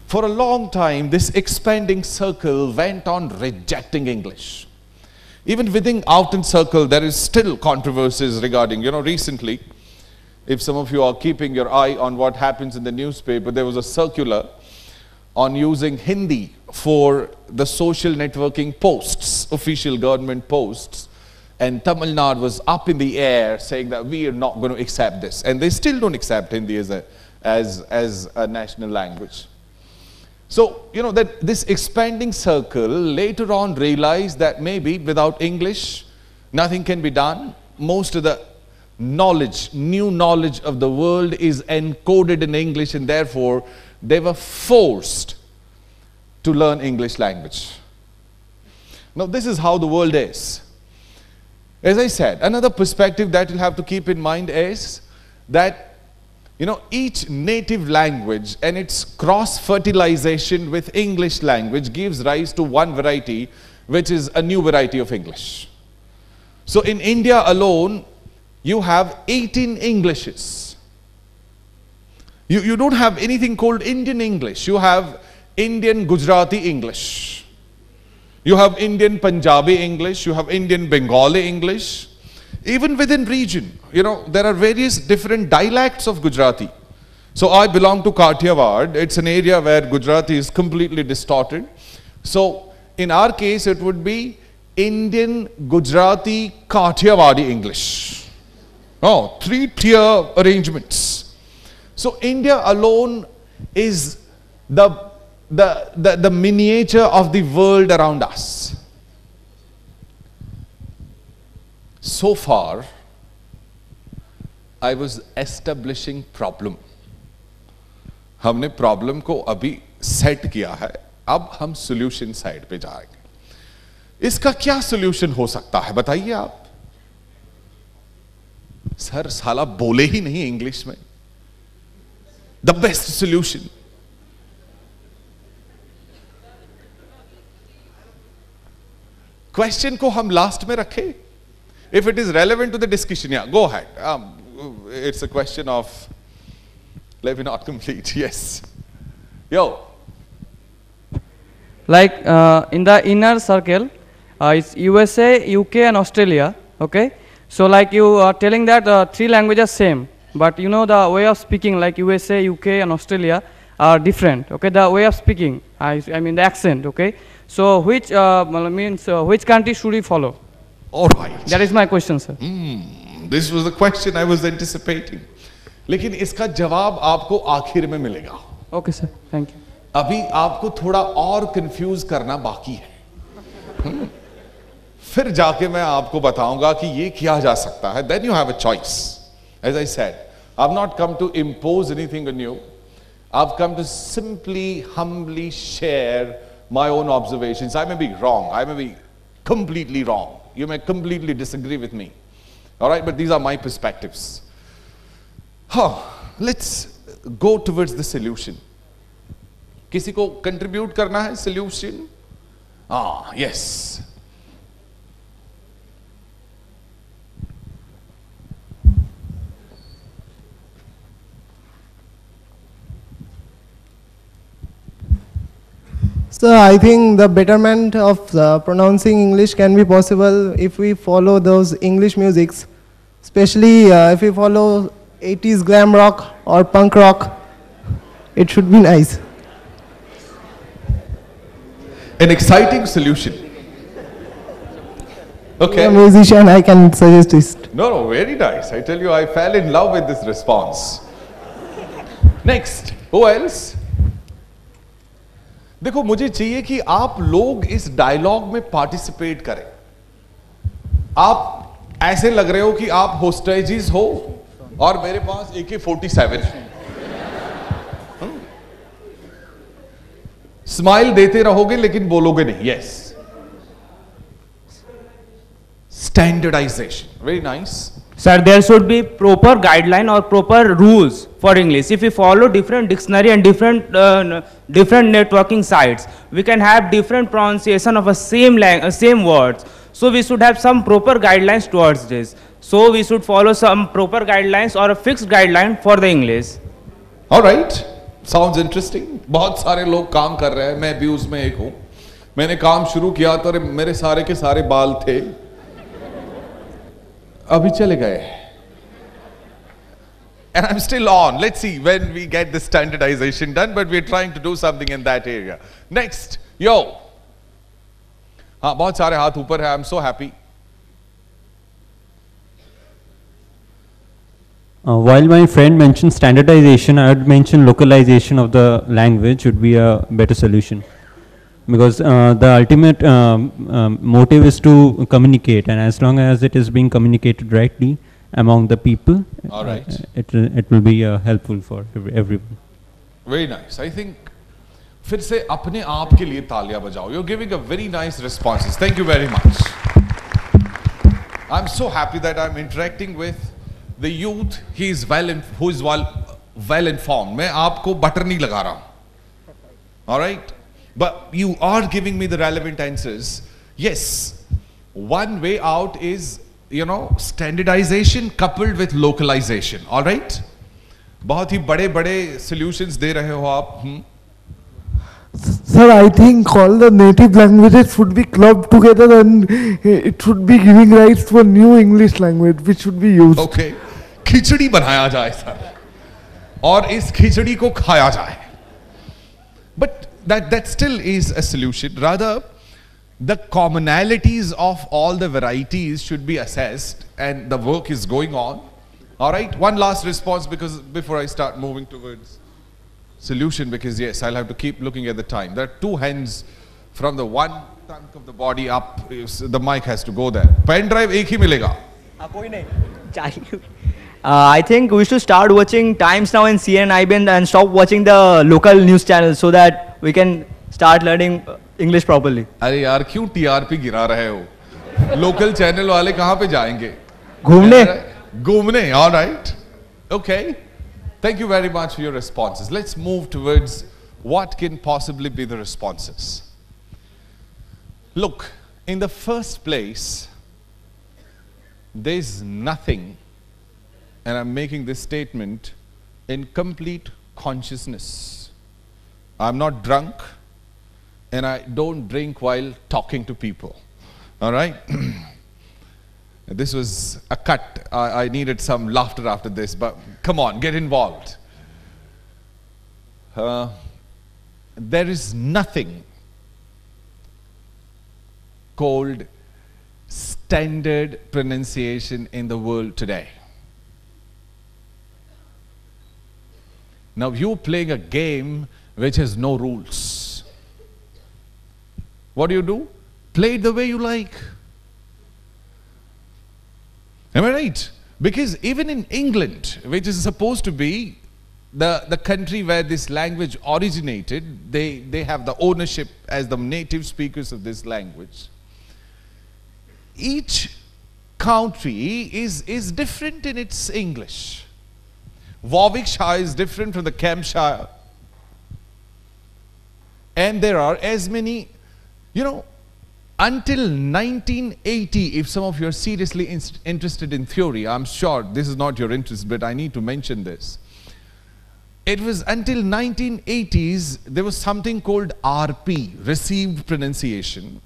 for a long time, this expanding circle went on rejecting English. Even within outer circle, there is still controversies regarding, recently, if some of you are keeping your eye on what happens in the newspaper, there was a circular on using Hindi for the social networking posts, official government posts, and Tamil Nadu was up in the air saying that we are not going to accept this, and they still don't accept Hindi as a national language. So, that this expanding circle later on realized that maybe without English, nothing can be done. Most of the knowledge, new knowledge of the world is encoded in English, and therefore they were forced to learn English language. Now, this is how the world is. As I said, another perspective that you'll have to keep in mind is that each native language and its cross-fertilization with English language gives rise to one variety, which is a new variety of English. So in India alone, you have 18 Englishes. You don't have anything called Indian English. You have Indian Gujarati English. You have Indian Punjabi English. You have Indian Bengali English. Even within region, there are various different dialects of Gujarati. So I belong to Kathiawad. It's an area where Gujarati is completely distorted. So in our case, it would be Indian Gujarati Kathiawadi English. Oh, 3-tier arrangements. So India alone is the miniature of the world around us. So far, I was establishing problem. हमने problem को अभी set किया है, अब हम solution side पे जाएंगे। इसका क्या सॉल्यूशन हो सकता है बताइए आप? सर साला बोले ही नहीं इंग्लिश में। द बेस्ट सॉल्यूशन, क्वेश्चन को हम लास्ट में रखें। If it is relevant to the discussion, yeah, go ahead. It's a question of, let me not complete, yes. Yo. Like in the inner circle, it's USA, UK and Australia, okay? So like you are telling that 3 languages same, but the way of speaking like USA, UK and Australia are different, okay? The way of speaking, I mean the accent, okay? So which which country should we follow? All right. That is my question, sir. This was the question I was anticipating. लेकिन इसका जवाब आपको आखिर में मिलेगा. Okay, sir. Thank you. अभी आपको थोड़ा और कंफ्यूज करना बाकी है. फिर जाके मैं आपको बताऊंगा कि ये किया जा सकता है. Then you have a choice. As I said, I've not come to impose anything on you. I've come to simply, humbly share my own observations. I may be wrong. I may be completely wrong. You may completely disagree with me. All right, but these are my perspectives. Let's go towards the solution. किसी को contribute करना है solution? Yes. So I think the betterment of pronouncing English can be possible if we follow those English musics, especially if we follow 80s glam rock or punk rock. It should be nice. An exciting solution. Okay. I'm a musician, I can suggest it. No, very nice. I tell you, I fell in love with this response. Next, who else? देखो मुझे चाहिए कि आप लोग इस dialogue में participate करें. आप ऐसे लग रहे हो कि आप होस्टेजेस हो और मेरे पास AK-47 है. स्माइल देते रहोगे लेकिन बोलोगे नहीं. Yes. Standardization. Very nice. Sir, there should be proper guideline or proper rules for English. If we follow different dictionary and different networking sites, we can have different pronunciation of a same words. So we should have some proper guidelines towards this. So we should follow some proper guidelines or a fixed guideline for the English. All right. Sounds interesting. बहुत सारे लोग काम कर रहे हैं, मैं भी उसमें एक हूं. मैंने काम शुरू किया तो मेरे सारे के सारे बाल थे, अभी चले गए. And I'm still on. Let's see when we get the standardization done, but we're trying to do something in that area. Next, yo. हाँ, बहुत सारे हाथ ऊपर है. I'm so happy. While my friend mentioned standardization, I would mention localization of the language would be a better solution. Because the ultimate motive is to communicate, and as long as it is being communicated rightly among the people, all right, it will be helpful for everyone. Very nice. I think फिर से अपने आप के लिए तालियां बजाओ. You're giving a very nice responses. Thank you very much. I'm so happy that I'm interacting with the youth. He is who is well informed. मैं आपको बटर नहीं लगा रहा हूं. All right. But you are giving me the relevant answers. Yes, one way out is, you know, standardization coupled with localization. All right? बहुत ही बड़े-बड़े solutions दे रहे हो आप. Sir, I think all the native languages should be clubbed together and it should be giving rise to a new English language which should be used. Okay. खिचड़ी बनाया जाए sir, और इस खिचड़ी को खाया जाए. But that still is a solution. Rather, the commonalities of all the varieties should be assessed, and the work is going on. All right, one last response, because before I start moving towards solution, because yes, I'll have to keep looking at the time. There are two hands from the one trunk of the body up. The mic has to go there. Pen drive एक ही मिलेगा. कोई नहीं. I think we should start watching Times Now and CNN IBN and stop watching the local news channels so that we can start learning English properly. अरे यार क्यों TRP गिरा रहे हो? Local channel वाले कहाँ पे जाएंगे? घूमने. All right. Okay. Thank you very much for your responses. Let's move towards what can possibly be the responses. Look, in the first place, there's nothing, and I'm making this statement in complete consciousness. I'm not drunk, and I don't drink while talking to people. All right? This was a cut. I needed some laughter after this, but come on, get involved. There is nothing called standard pronunciation in the world today. Now you're playing a game which has no rules. What do? Play it the way you like. Am I right? Because even in England, which is supposed to be the country where this language originated, they have the ownership as the native speakers of this language. Each country is different in its English. Warwickshire is different from the Campshire. And there are as many, you know, until 1980, if some of you are seriously interested in theory, I'm sure this is not your interest, but I need to mention this. It was until 1980s, there was something called RP, Received Pronunciation.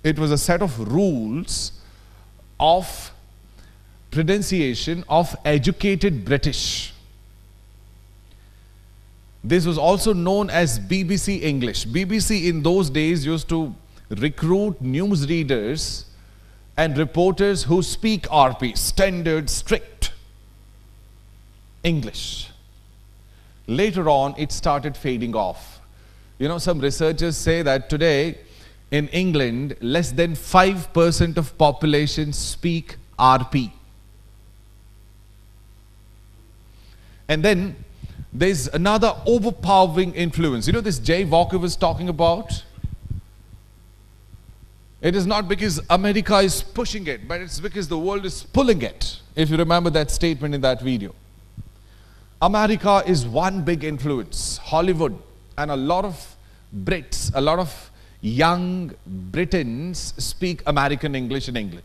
It was a set of rules of pronunciation of educated British. This was also known as BBC English. BBC in those days used to recruit news readers and reporters who speak RP, standard, strict English. Later on, it started fading off. You know, some researchers say that today in England, less than 5% of population speak RP. And then there's another overpowering influence. You know, this Jay Walker was talking about? It is not because America is pushing it, but it's because the world is pulling it. If you remember that statement in that video. America is one big influence. Hollywood and a lot of Brits, a lot of young Britons speak American English in England.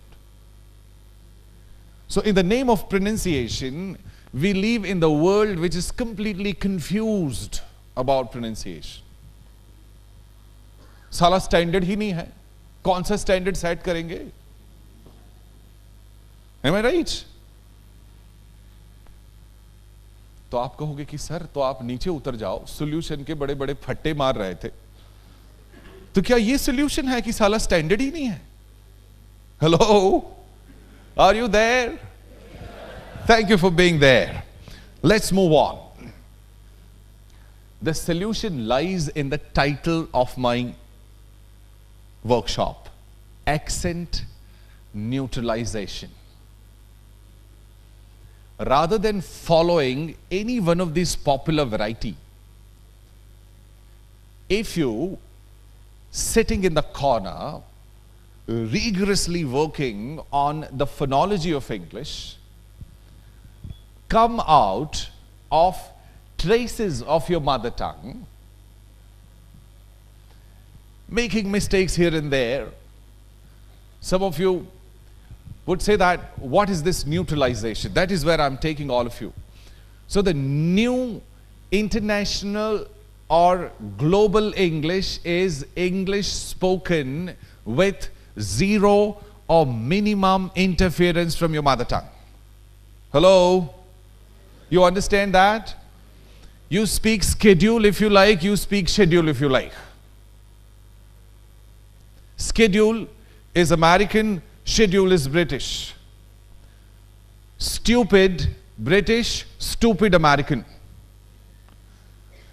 So in the name of pronunciation, we live in the world which is completely confused about pronunciation. साला standard ही नहीं है, कौन सा standard set करेंगे? Am I right? तो आप कहोगे कि सर तो आप नीचे उतर जाओ, सॉल्यूशन के बड़े बड़े फट्टे मार रहे थे, तो क्या ये सॉल्यूशन है कि साला स्टैंडर्ड ही नहीं है? Hello, are you there? Thank you for being there. Let's move on. The solution lies in the title of my workshop, accent neutralization. Rather than following any one of these popular variety, if you sitting in the corner rigorously working on the phonology of English, come out of traces of your mother tongue, making mistakes here and there. Some of you would say that, what is this neutralization? That is where I'm taking all of you. So the new international or global English is English spoken with zero or minimum interference from your mother tongue. Hello? You understand that? You speak schedule if you like, you speak schedule if you like. Schedule is American, schedule is British. Stupid British, stupid American.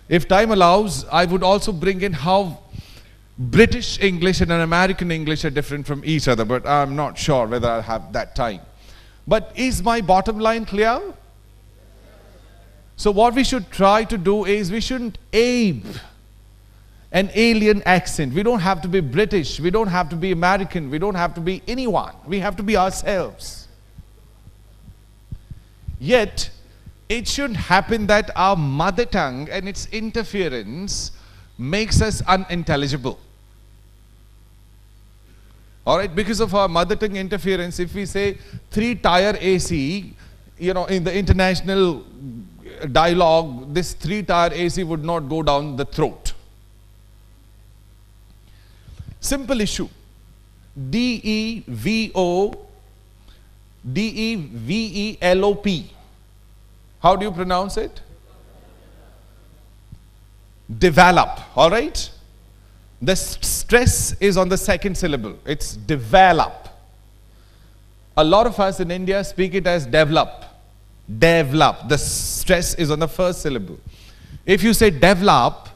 If time allows, I would also bring in how British English and American English are different from each other, but I'm not sure whether I'll have that time. But is my bottom line clear? So what we should try to do is, we shouldn't ape an alien accent. We don't have to be British, we don't have to be American, we don't have to be anyone. We have to be ourselves. Yet, it shouldn't happen that our mother tongue and its interference makes us unintelligible. Alright, because of our mother tongue interference, if we say 3-tire AC, you know, in the international dialogue, this 3-tire AC would not go down the throat. Simple issue. D-E-V-E-L-O-P. How do you pronounce it? Develop, all right? The stress is on the second syllable. It's develop. A lot of us in India speak it as develop. Develop. The stress is on the first syllable. If you say develop,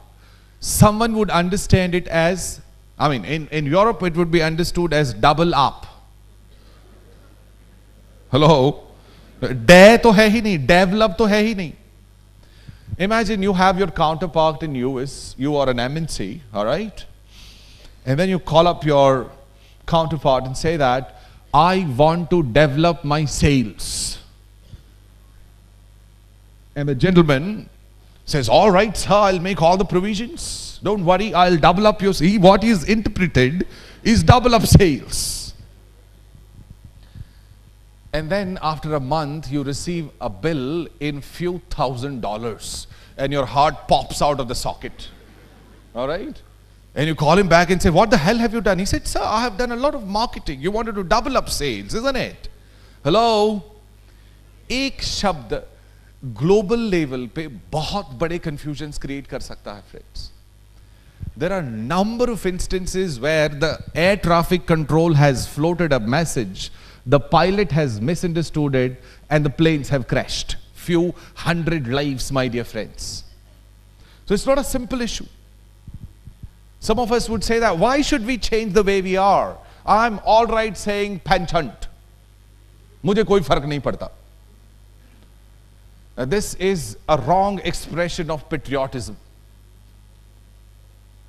someone would understand it as, I mean, in Europe it would be understood as double up. Hello? De to hai hi nahi, develop to hai hi nahi. Imagine you have your counterpart in US, you are an MNC, all right? And then you call up your counterpart and say that, I want to develop my sales. And the gentleman says, all right, sir, I'll make all the provisions. Don't worry, I'll double up your sales. What is interpreted is double up sales. And then after a month, you receive a bill in few $1,000s and your heart pops out of the socket. All right? And you call him back and say, what the hell have you done? He said, sir, I have done a lot of marketing. You wanted to double up sales, isn't it? Hello? एक शब्द global level पे बहुत बड़े confusions create कर सकता है, friends. There are a number of instances where the air traffic control has floated a message, the pilot has misunderstood it, and the planes have crashed. Few hundred lives, my dear friends. So it's not a simple issue. Some of us would say that, why should we change the way we are? I'm all right saying penchant. मुझे कोई फर्क नहीं पड़ता. This is a wrong expression of patriotism.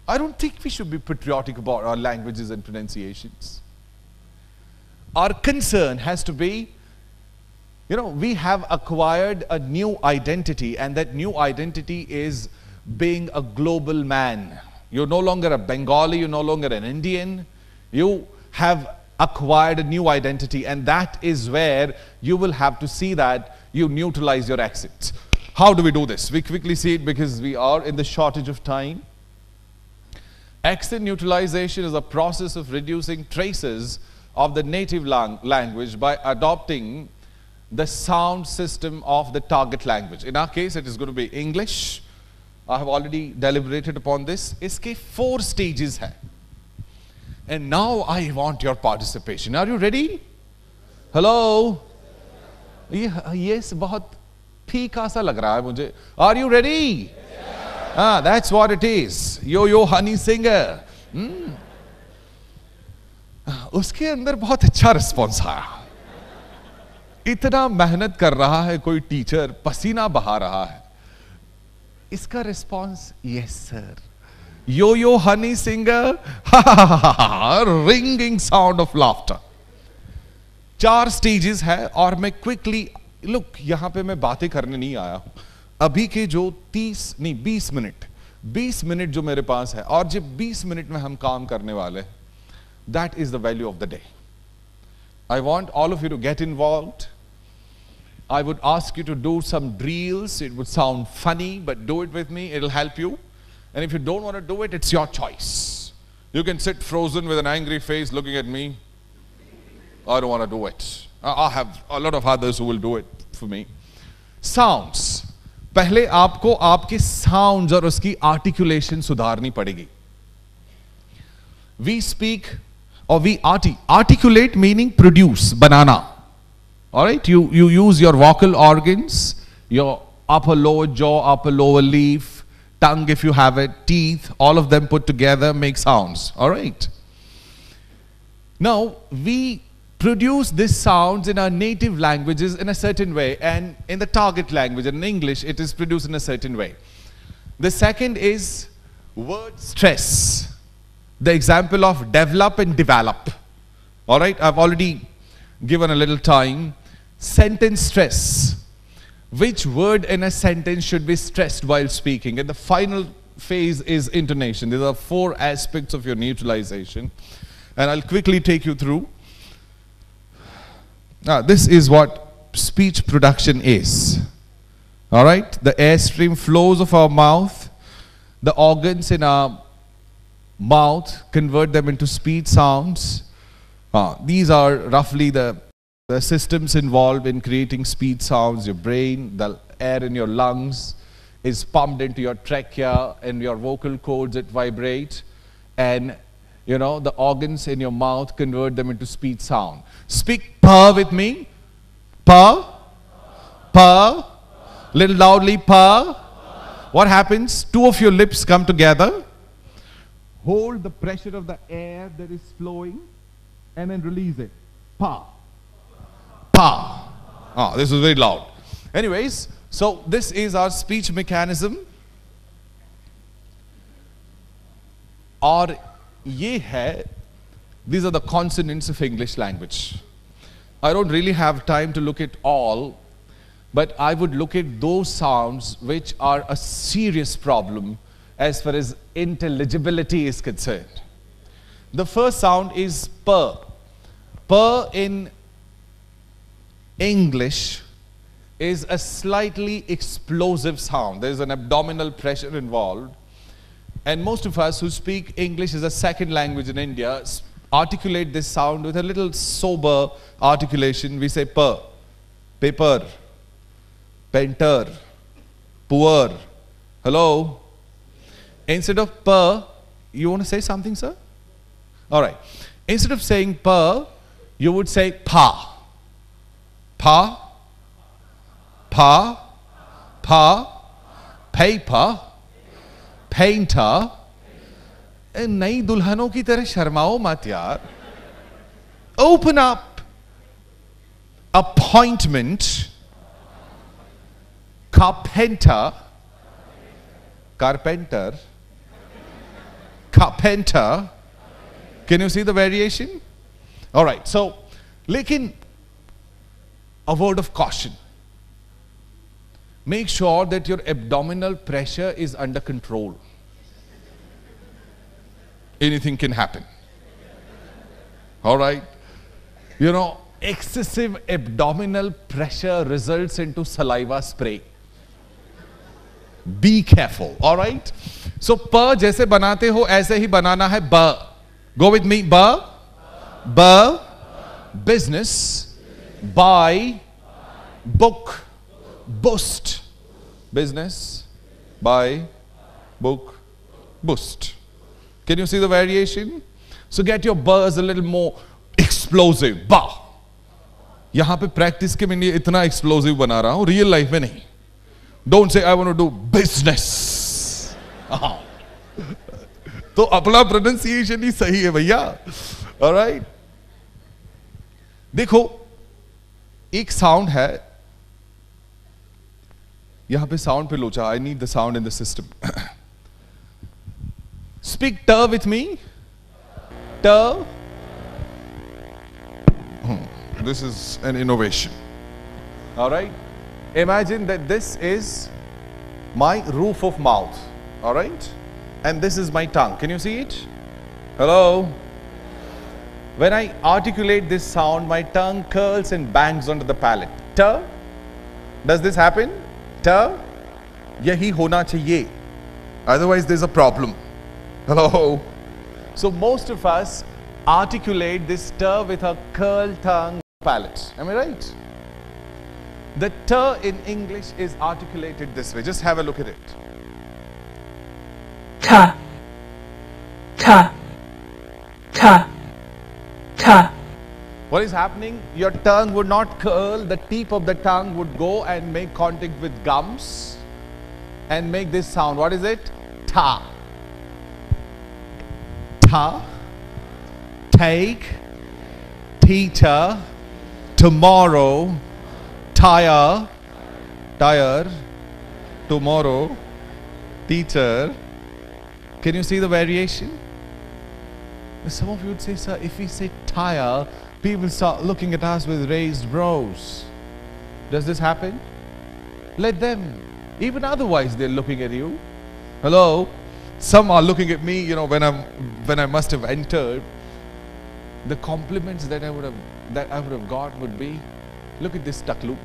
I don't think we should be patriotic about our languages and pronunciations. Our concern has to be, you know, we have acquired a new identity, and that new identity is being a global man. You're no longer a Bengali, you're no longer an Indian. You have acquired a new identity, and that is where you will have to see that you neutralize your accents. How do we do this? We quickly see it because we are in the shortage of time. Accent neutralization is a process of reducing traces of the native language by adopting the sound system of the target language. In our case, it is going to be English. I have already deliberated upon this. Iske 4 stages hai. And now I want your participation. Are you ready? Hello? Yes, बहुत फीका सा लग रहा है मुझे. Are you ready? Ah, that's what it is. Yo honey singer. उसके अंदर बहुत अच्छा रिस्पॉन्स आया. इतना मेहनत कर रहा है कोई टीचर, पसीना बहा रहा है. इसका response yes sir. Yo honey singer. Ringing sound of laughter. 4 stages है और मैं क्विकली लुक, यहां पे मैं बातें करने नहीं आया हूं. अभी के जो 20 मिनट जो मेरे पास है, और जब 20 मिनट में हम काम करने वाले, that is the value of the day. I want all of you to get involved. I would ask you to do some drills. It would sound funny, but do it with me. It'll help you. And if you don't want to do it, it's your choice. You can sit frozen with an angry face looking at me. I don't want to do it. I have a lot of others who will do it for me. Sounds. पहले आपको आपके sounds और उसकी articulation सुधारनी पड़ेगी. We speak or we articulate meaning produce, banana. All right, you use your vocal organs, your upper lower jaw, upper lower leaf, tongue if you have it, teeth, all of them put together make sounds. All right. Now we produce these sounds in our native languages in a certain way, and in the target language, in English, it is produced in a certain way. The second is word stress. The example of develop and develop. All right, I've already given a little time. Sentence stress. Which word in a sentence should be stressed while speaking? And the final phase is intonation. These are 4 aspects of your neutralization, and I'll quickly take you through. Now, this is what speech production is. All right, the airstream flows of our mouth, the organs in our mouth convert them into speech sounds. These are roughly the systems involved in creating speech sounds. Your brain, the air in your lungs is pumped into your trachea, and your vocal cords, it vibrate, and you know the organs in your mouth convert them into speech sound. Speak purr with me. Purr, purr, little loudly purr. What happens? 2 of your lips come together. Hold the pressure of the air that is flowing, and then release it. Pa. Pa. This is very loud. Anyways, so this is our speech mechanism. और ये है, these are the consonants of English language. I don't really have time to look at all, but I would look at those sounds which are a serious problem as far as intelligibility is concerned. The first sound is purr. Purr in English is a slightly explosive sound. There is an abdominal pressure involved. And most of us who speak English as a second language in India articulate this sound with a little sober articulation. We say purr, paper, painter, poor. Hello? Instead of purr, you want to say something, sir? All right. Instead of saying purr, you would say pa. Pa, pa, pa, paper, painter. नई दुल्हनों की तरह शर्माओ मत यार. Open up. Appointment. Carpenter. Carpenter. Carpenter. Can you see the variation? All right. So, लेकिन a word of caution. Make sure that your abdominal pressure is under control. Anything can happen. All right. You know, excessive abdominal pressure results into saliva spray. Be careful. All right. So p जैसे बनाते हो ऐसे ही बनाना है b. Go with me. B. Business. Buy. Book. Boost. Business. Buy. Book. Boost. Can you see the variation? So get your buzz a little more explosive. Ba. यहां पे practice के लिए इतना एक्सप्लोसिव बना रहा हूं, रियल लाइफ में नहीं. Don't say I want to do business. तो अपना प्रोनाउंसिएशन ही सही है भैया. ऑलराइट. देखो एक साउंड है यहां पे, साउंड पे लोचा. I need the sound in the system. Speak ट विथ मी. ट. This is an innovation. All right. Imagine that this is my roof of mouth. All right. And this is my tongue. Can you see it? Hello. When I articulate this sound, my tongue curls and bangs onto the palate. Ta. Does this happen? Ta. Yahi hona chahiye. Otherwise there's a problem. Hello. So most of us articulate this ta with a curled tongue palate. Am I right? The ta in English is articulated this way. Just have a look at it. Ta. Ta. Ta. Ta. What is happening? Your tongue would not curl. The tip of the tongue would go and make contact with gums and make this sound. What is it? Ta. Ta. Take. Teacher. Tomorrow. Tire. Tire. Tomorrow. Teacher. Can you see the variation? Some of you would say, sir, if we say tire, people start looking at us with raised brows. Does this happen? Let them. Even otherwise, they're looking at you. Hello? Some are looking at me, you know, when I must have entered. The compliments that I would have got would be, look at this taklu.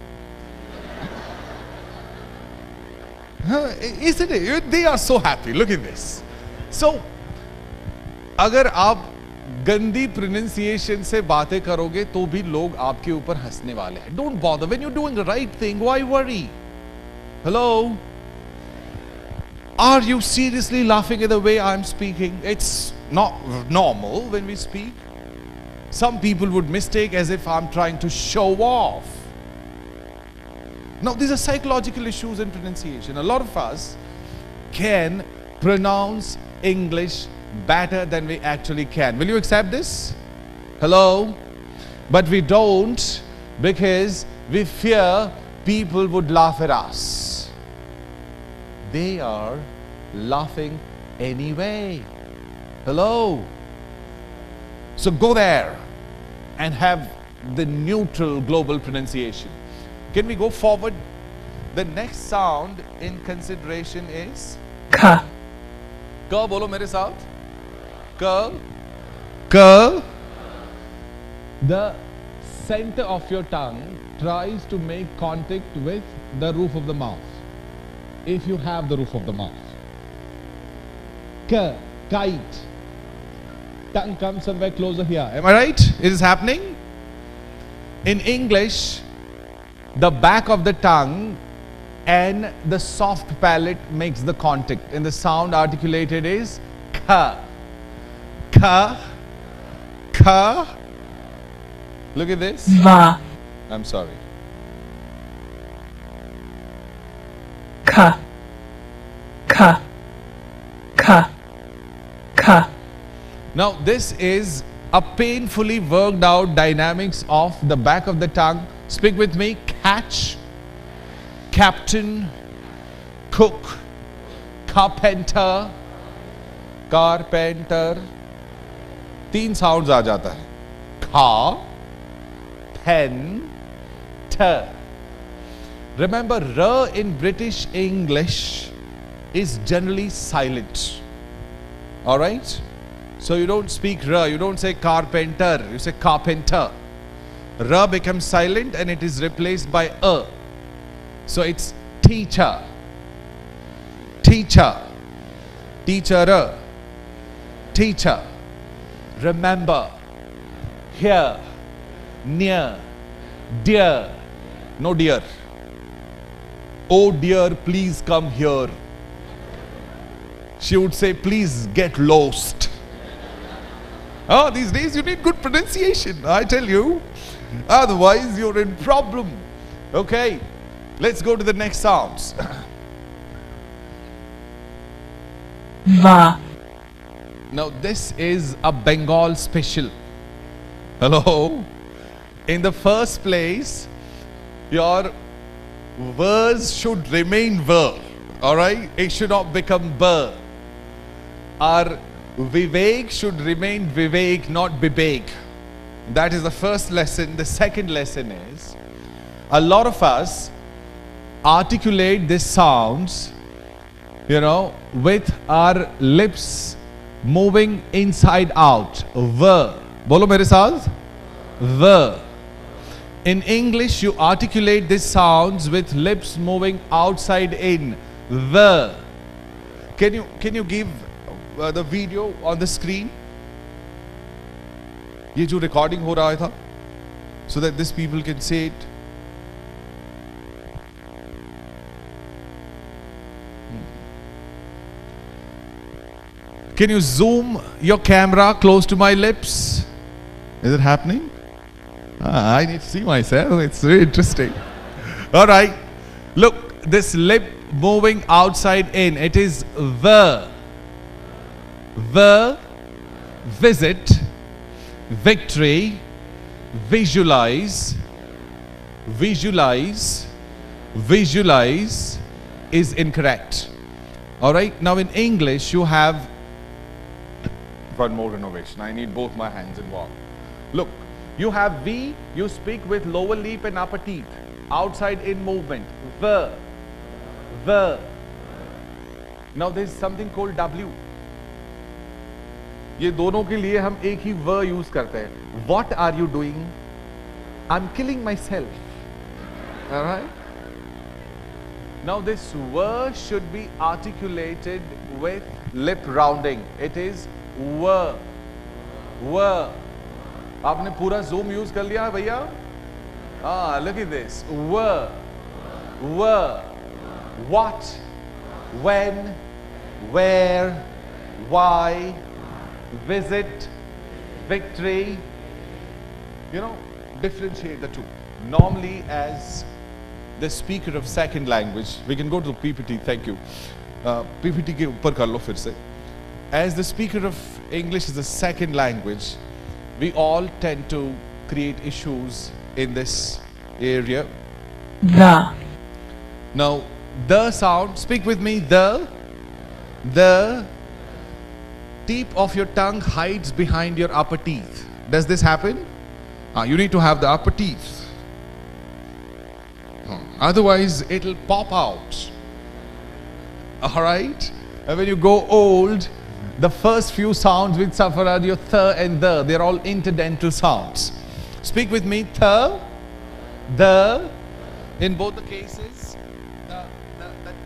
Isn't it? They are so happy. Look at this. So, अगर आप गंदी pronunciation से बातें करोगे तो भी लोग आपके ऊपर हंसने वाले हैं. Don't bother. When you're doing the right thing, why worry? Hello? Are you seriously laughing at the way I'm speaking? It's not normal when we speak. Some people would mistake as if I'm trying to show off. Now, these are psychological issues in pronunciation. A lot of us can pronounce English better than we actually can. Will you accept this? Hello? But we don't, because we fear people would laugh at us. They are laughing anyway. Hello? So go there and have the neutral global pronunciation. Can we go forward? The next sound in consideration is Ka. Ka. Bolo mere saath. Ka. Ka. The center of your tongue tries to make contact with the roof of the mouth. If you have the roof of the mouth. Ka. Kite. Tongue comes somewhere closer here. Am I right? It is happening. In English, the back of the tongue and the soft palate makes the contact, and the sound articulated is ka. Ka. Ka. Look at this. Ma. I'm sorry. Ka. Ka. Ka. Ka. Now this is a painfully worked out dynamics of the back of the tongue. Speak with me. Catch, captain, cook, carpenter, carpenter. 3 sounds आ जाता है. Ka, pen, ter. Remember, r in British English is generally silent. All right? So you don't speak r, you don't say carpenter, you say carpenter. R becomes silent and it is replaced by a. So it's teacher. teacher, teacher, teacher. Remember, here, near, dear, no dear. Oh dear, please come here. She would say, please get lost. Oh, these days you need good pronunciation, I tell you. Otherwise, you're in problem. Okay, let's go to the next sounds. Ma. Now, this is a Bengal special. Hello? In the first place, your verse should remain ver. Alright? It should not become ber. Our Vivek should remain Vivek, not Bibek. That is the first lesson. The second lesson is, a lot of us articulate these sounds, you know, with our lips moving inside out. V. Bolo mere saath. V. In English, you articulate these sounds with lips moving outside in. V. Can you give the video on the screen? ये जो recording हो रहा था, so that these people can say it. Can you zoom your camera close to my lips? Is it happening? I need to see myself. It's very interesting. All right. Look, this lip moving outside in. It is the, visit, victory, visualize, visualize, visualize is incorrect. All right. Now in English, you have one more innovation. I need both my hands involved. Look, you have V, you speak with lower lip and upper teeth. Outside in movement. The. Now there is something called W. ये दोनों के लिए हम एक ही व use करते हैं. What are you doing? I'm killing myself. All right. Now this word should be articulated with lip rounding. It is w. आपने पूरा zoom यूज कर लिया है भैया? Look at this. W. What, when, where, why, visit, victory. You know, differentiate the two. Normally, as the speaker of second language, we can go to the PPT. Thank you. PPT के ऊपर कर लो फिर से. As the speaker of English is a second language, we all tend to create issues in this area. The. Now, the sound, speak with me, the tip of your tongue hides behind your upper teeth. Does this happen? You need to have the upper teeth. Otherwise, it'll pop out. Alright? And when you go old, the first few sounds which suffer are your th and the. They're all interdental sounds. Speak with me, the. In both the cases, the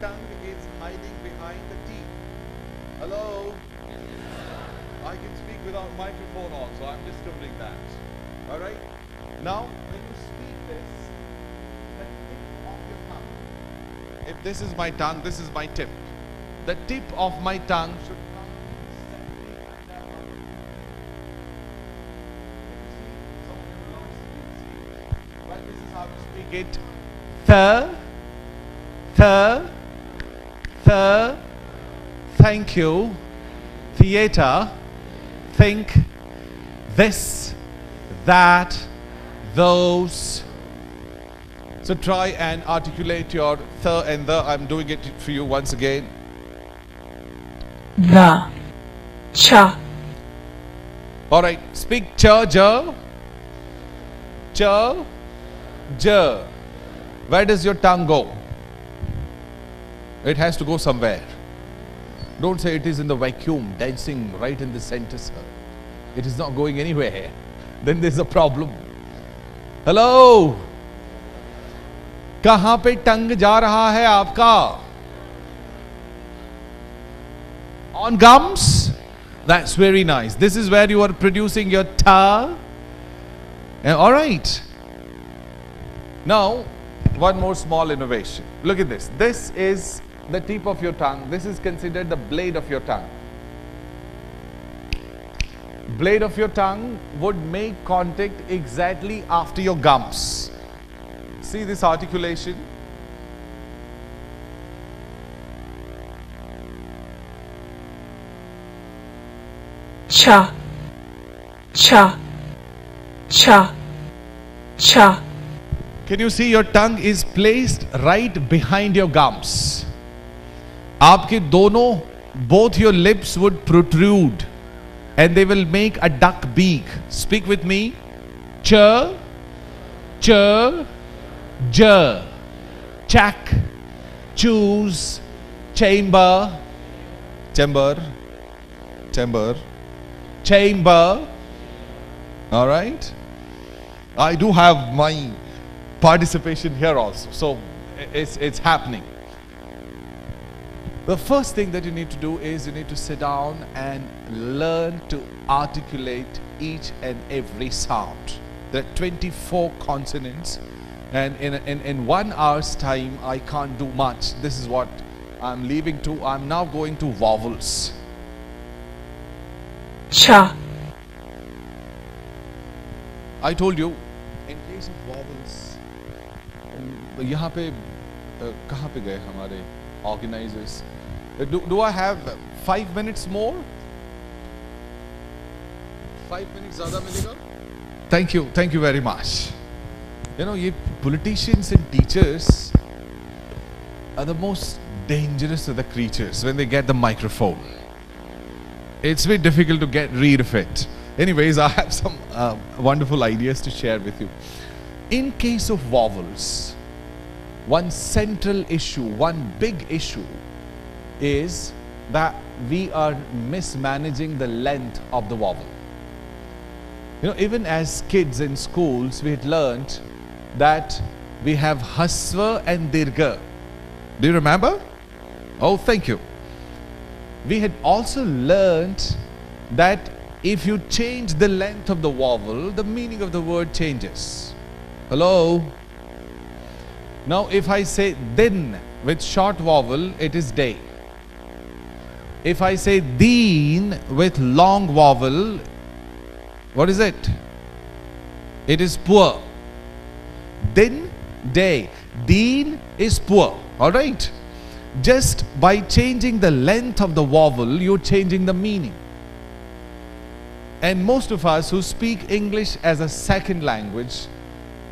tongue is hiding behind the teeth. Hello? I can speak without microphone on, so I'm just doing that. Alright? Now, when you speak this, the tip of your tongue. If this is my tongue, this is my tip. The tip of my tongue should come exactly like that. Well, this is how to speak it. Thank you, theater, think, this, that, those. So try and articulate your th and the. I'm doing it for you once again. The. Cha. All right, speak cha, ja, cha, ja. Where does your tongue go? It has to go somewhere. Don't say it is in the vacuum, dancing right in the center, sir. It is not going anywhere. Then there's a problem. Hello? कहाँ पे टंग जा रहा है आपका? On gums? That's very nice. This is where you are producing your ta. All right. Now, one more small innovation. Look at this. This is the tip of your tongue. This is considered the blade of your tongue. Blade of your tongue would make contact exactly after your gums. See this articulation? cha, cha, cha, cha. Can you see your tongue is placed right behind your gums? आपके दोनों, both your lips would protrude and they will make a duck beak. Speak with me. Ch, ch, j, chack, choose, chamber, chamber, chamber, chamber. All right. I do have my participation here also, so it's happening. The first thing that you need to do is you need to sit down and learn to articulate each and every sound. There are 24 consonants, and in 1 hour's time I can't do much. This is what I'm leaving to. I'm now going to vowels. cha, I told you, in case of vowels, यहाँ पे कहाँ पे गए हमारे organizers? Do I have 5 minutes more? 5 minutes ज़्यादा मिलेगा? Thank you very much. You know, ये politicians and teachers are the most dangerous of the creatures when they get the microphone. It's very difficult to get rid of it. Anyways, I have some wonderful ideas to share with you. In case of vowels, one central issue, one big issue is that we are mismanaging the length of the vowel. You know, even as kids in schools, we had learned that we have hasva and dirgha. Do you remember? Oh, thank you. We had also learned that if you change the length of the vowel, the meaning of the word changes. Hello? Now, if I say din with short vowel, it is day. If I say deen with long vowel, what is it? It is poor. Din, day. Deen is poor. All right? Just by changing the length of the vowel, you're changing the meaning. And most of us who speak English as a second language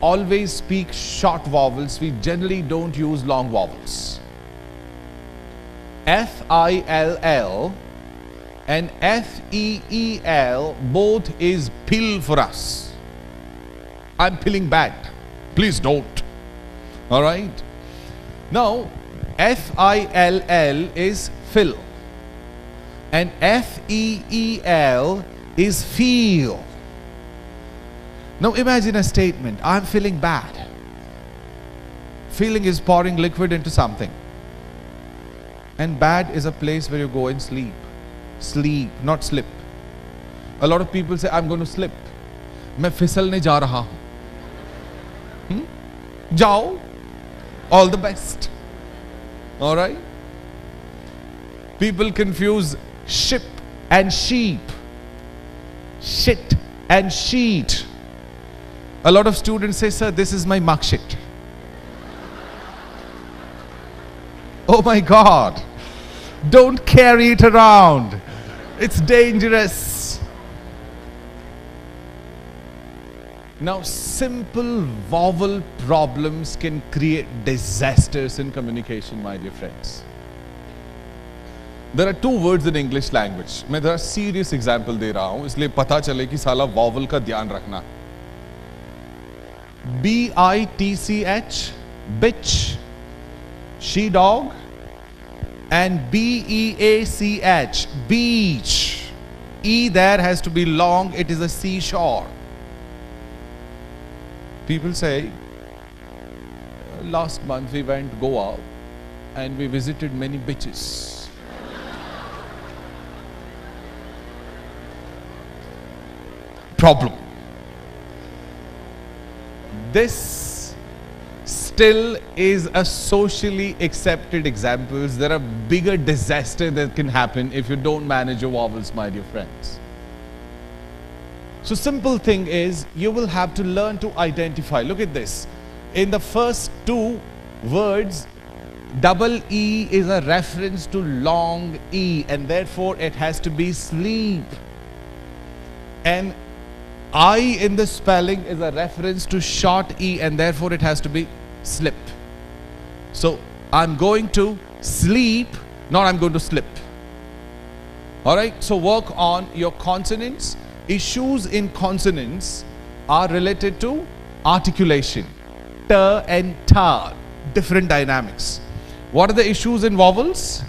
always speak short vowels. We generally don't use long vowels. F-I-L-L and F-E-E-L both is pill for us. I'm pilling bad. Please don't. All right? Now, F-I-L-L is fill and F-E-E-L is feel. Now imagine a statement, I'm feeling bad. Feeling is pouring liquid into something. And bad is a place where you go and sleep. Sleep, not slip. A lot of people say, I'm going to slip. मैं फिसलने जा रहा हूं. जाओ. All the best. All right? People confuse ship and sheep. Shit and sheet. A lot of students say, sir, this is my mark sheet. Oh my God. Don't carry it around. It's dangerous. Now, simple vowel problems can create disasters in communication, my dear friends. There are 2 words in English language. मैं जरा serious example दे रहा हूँ, इसलिए पता चले कि साला vowel का ध्यान रखना. B-I-T-C-H, bitch, she dog, and B-E-A-C-H, beach. E there has to be long, it is a seashore. People say, last month we went Goa and we visited many beaches. problem. This still is a socially accepted example. There are bigger disasters that can happen if you don't manage your vowels, my dear friends. So simple thing is, you will have to learn to identify. Look at this. In the first two words, double E is a reference to long E, and therefore it has to be sleep. And I in the spelling is a reference to short E, and therefore it has to be slip. So I'm going to sleep, not I'm going to slip. Alright, so work on your consonants. Issues in consonants are related to articulation. T and ta, different dynamics. What are the issues in vowels?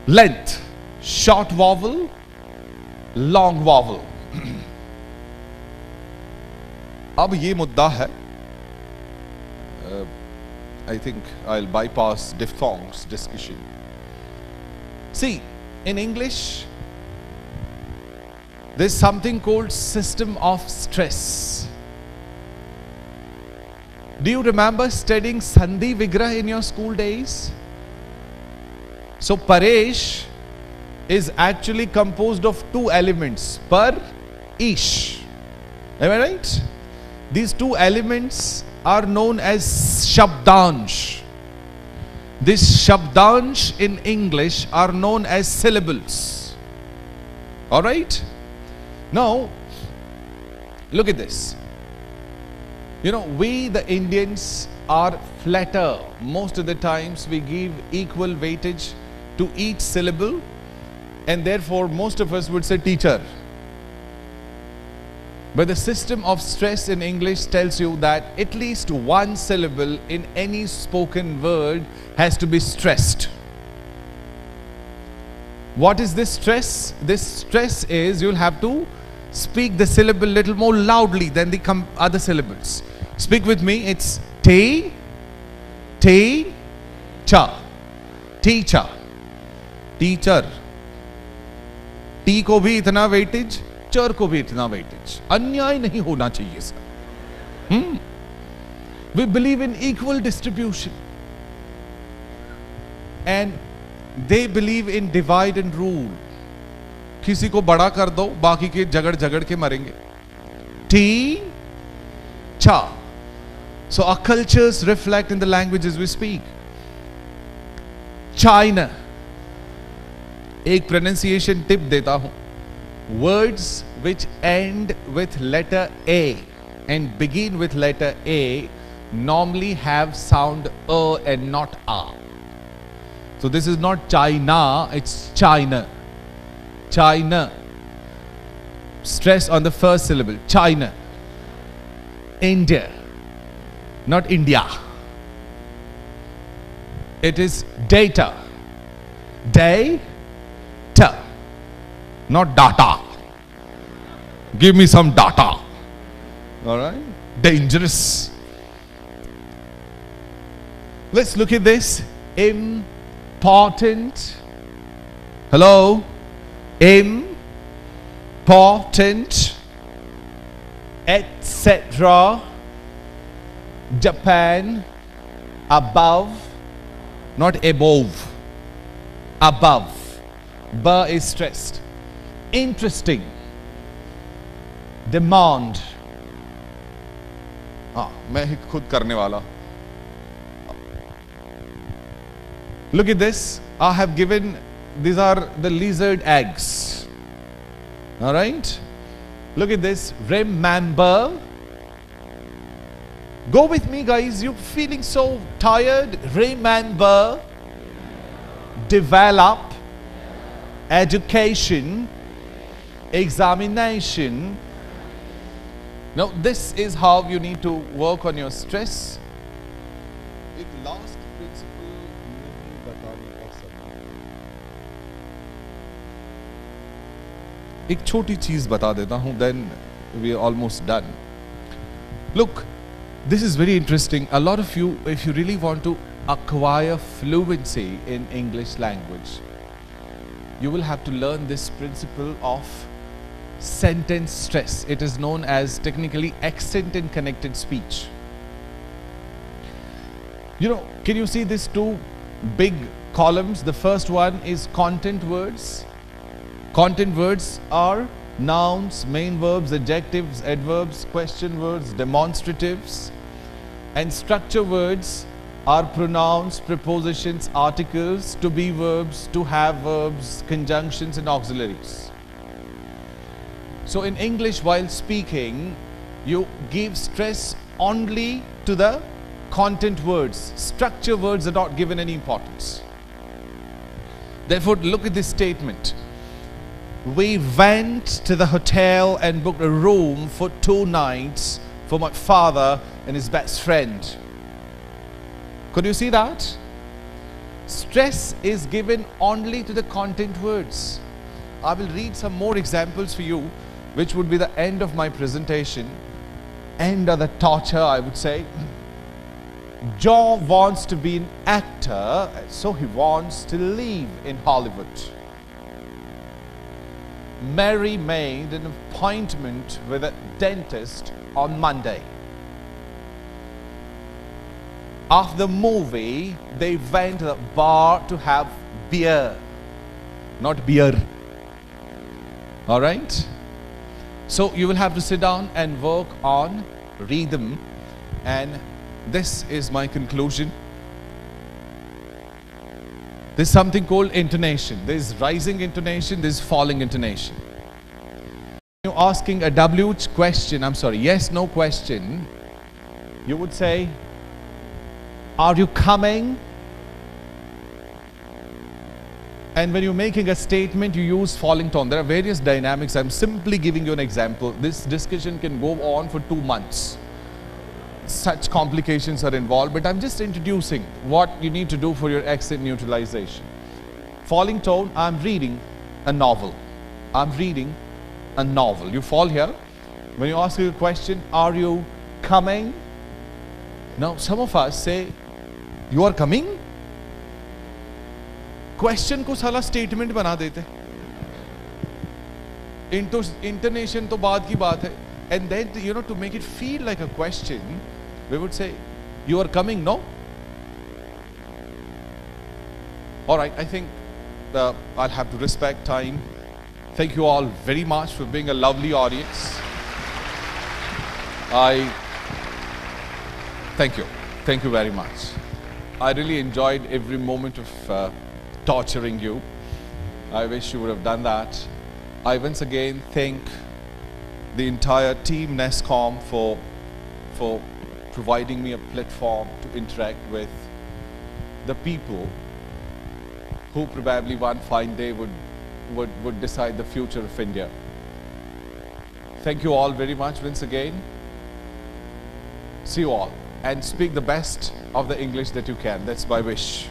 Length, short vowel, long vowel. अब ये मुद्दा है, I think I'll bypass diphthongs discussion. See, in English, there's something called system of stress. Do you remember studying Sandhi Vigrah in your school days? So Paresh is actually composed of two elements, par, ish. Am I right? These two elements are known as Shabdansh. This Shabdansh in English are known as syllables. Alright? Now, look at this. You know, we the Indians are flatter. Most of the times we give equal weightage to each syllable, and therefore most of us would say teacher. But the system of stress in English tells you that at least one syllable in any spoken word has to be stressed. What is this stress? This stress is you'll have to speak the syllable little more loudly than the other syllables. Speak with me. It's te, te, cha. Teacher. Teacher. T को भी इतना weightage, चर को भी इतना weightage. अन्याय नहीं होना चाहिए sir. We believe in equal distribution. And they believe in divide and rule. किसी को बड़ा कर दो, बाकी के झगड़ झगड़ के मरेंगे. T, cha. So our cultures reflect in the languages we speak. China. एक pronunciation tip देता हूं. Words which end with letter A and begin with letter A normally have sound and not A. So this is not China, it's China. China. Stress on the first syllable. China. India. Not India. It is data. Data. Not data. Give me some data. Alright? Dangerous. Let's look at this. Important. Hello? Important. Etc. Japan. Above. Not above. Above. Ba is stressed. Interesting. Demand. मैं ही खुद करने वाला. Look at this. I have given, these are the lizard eggs. Alright? Look at this. Remember. Go with me, guys. You're feeling so tired. Remember. Develop. Education. Examination. Now, this is how you need to work on your stress. एक last principle नहीं बताने का समय. एक छोटी चीज बता देता हूं, then we are almost done. Look, this is very interesting. A lot of you, if you really want to acquire fluency in English language, you will have to learn this principle of sentence stress. It is known as technically accent and connected speech. You know, can you see these two big columns? The first one is content words. Content words are nouns, main verbs, adjectives, adverbs, question words, demonstratives. And structure words are pronouns, prepositions, articles, to be verbs, to have verbs, conjunctions and auxiliaries. So in English, while speaking, you give stress only to the content words. Structure words are not given any importance. Therefore, look at this statement. We went to the hotel and booked a room for 2 nights for my father and his best friend. Could you see that? Stress is given only to the content words. I will read some more examples for you, which would be the end of my presentation. End of the torture, I would say. John wants to be an actor, so he wants to live in Hollywood. Mary made an appointment with a dentist on Monday. After the movie, they went to the bar to have beer, not beer. All right? So you will have to sit down and work on rhythm, and this is my conclusion. There's something called intonation. There's rising intonation, there's falling intonation. You're asking a WH question, I'm sorry, yes, no question. You would say, are you coming? And when you're making a statement, you use falling tone. There are various dynamics. I'm simply giving you an example. This discussion can go on for 2 months. Such complications are involved, but I'm just introducing what you need to do for your accent neutralization. Falling tone, I'm reading a novel. I'm reading a novel. You fall here. When you ask a question, are you coming? Now, some of us say, you are coming? Question को साला statement बना देते. Intonation तो बाद की बात है. And then, you know, to make it feel like a question, we would say, you are coming, no? All right, I think I'll have to respect time. Thank you all very much for being a lovely audience. Thank you. Thank you very much. I really enjoyed every moment of torturing you. I wish you would have done that. I once again thank the entire team NESCOM for providing me a platform to interact with the people who probably one fine day would decide the future of India. Thank you all very much once again. See you all, and speak the best of the English that you can. That's my wish.